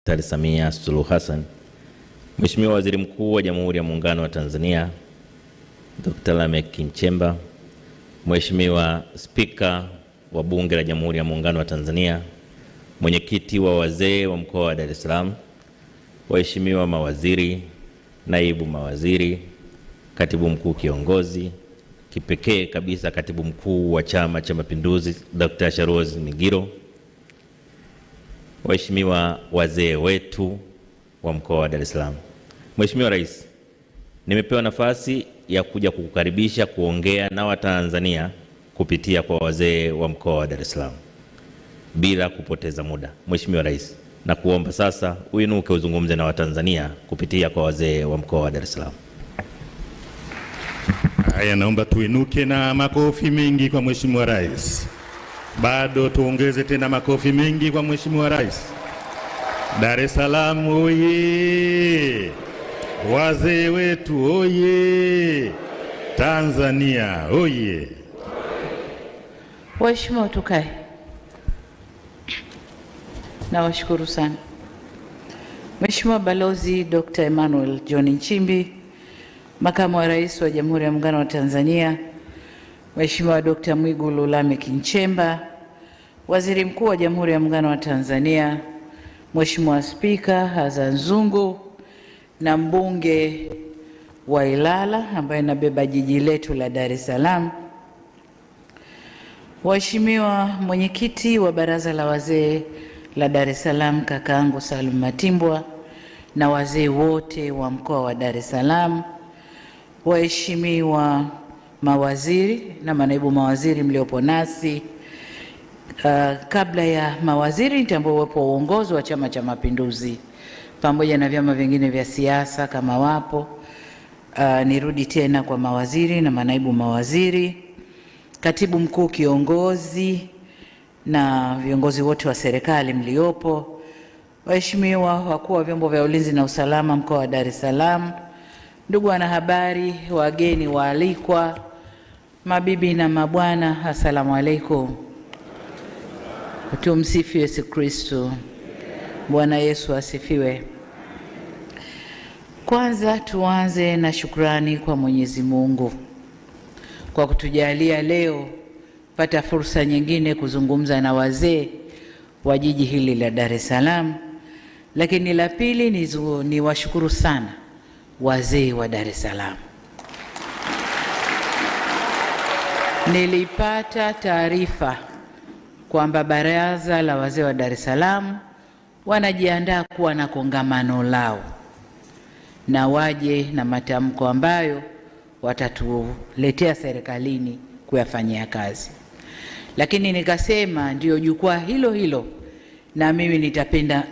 Daktari Samia Suluhu Hassan, Mheshimiwa Waziri Mkuu wa Jamhuri ya Muungano wa Tanzania Dr. Lameck Nchemba, Mheshimiwa Spika wa Bunge la Jamhuri ya Muungano wa Tanzania, Mwenyekiti wa wazee wa mkoa wa Dar es Salaam, waheshimiwa mawaziri, naibu mawaziri, Katibu Mkuu Kiongozi, kipekee kabisa Katibu Mkuu wa Chama cha Mapinduzi Dr. Sharoz Migiro, waheshimiwa wazee wetu wa mkoa wa Dar es Salaam. Mheshimiwa Rais, nimepewa nafasi ya kuja kukukaribisha kuongea na Watanzania kupitia kwa wazee wa mkoa wa Dar es Salaam. Bila kupoteza muda, Mheshimiwa Rais, na kuomba sasa uinuke uzungumze na Watanzania kupitia kwa wazee wa mkoa wa Dar es Salaam. Haya, naomba tuinuke na makofi mengi kwa Mheshimiwa Rais. Bado tuongeze tena makofi mengi kwa Mheshimiwa Rais. Dar es Salaam oye! Wazee wetu oye! Tanzania oye! Waheshimiwa, tukae. Nawashukuru sana. Mheshimiwa Balozi Dr. Emmanuel John Nchimbi, Makamu wa Rais wa Jamhuri ya Muungano wa Tanzania, Mheshimiwa Dr. Mwigulu Lameck Nchemba, Waziri Mkuu wa Jamhuri ya Muungano wa Tanzania, Mheshimiwa Spika Hassan Zungu na mbunge wa Ilala ambaye nabeba jiji letu la Dar es Salaam, Waheshimiwa mwenyekiti wa Baraza la Wazee la Dar es Salaam kakaangu Salum Matimbwa na wazee wote wa mkoa wa Dar es Salaam, waheshimiwa mawaziri na manaibu mawaziri mliopo nasi. Kabla ya mawaziri nitambua uwepo wa uongozi wa Chama cha Mapinduzi pamoja na vyama vingine vya siasa kama wapo. Nirudi tena kwa mawaziri na manaibu mawaziri, Katibu Mkuu Kiongozi na viongozi wote wa serikali mliopo, waheshimiwa wakuu wa vyombo vya ulinzi na usalama mkoa wa Dar es Salaam, ndugu wanahabari, wageni waalikwa, mabibi na mabwana, asalamu alaykum. Tumsifu Yesu Kristo. Bwana Yesu asifiwe. Kwanza tuanze na shukrani kwa Mwenyezi Mungu kwa kutujalia leo pata fursa nyingine kuzungumza na wazee wa jiji hili la Dar es Salaam. Lakini la pili ni washukuru sana wazee wa Dar es Salaam. Nilipata taarifa kwamba Baraza la Wazee wa Dar es Salaam wanajiandaa kuwa na kongamano lao na waje na matamko ambayo watatuletea serikalini kuyafanyia kazi. Lakini nikasema ndio jukwaa hilo hilo na mimi nitapenda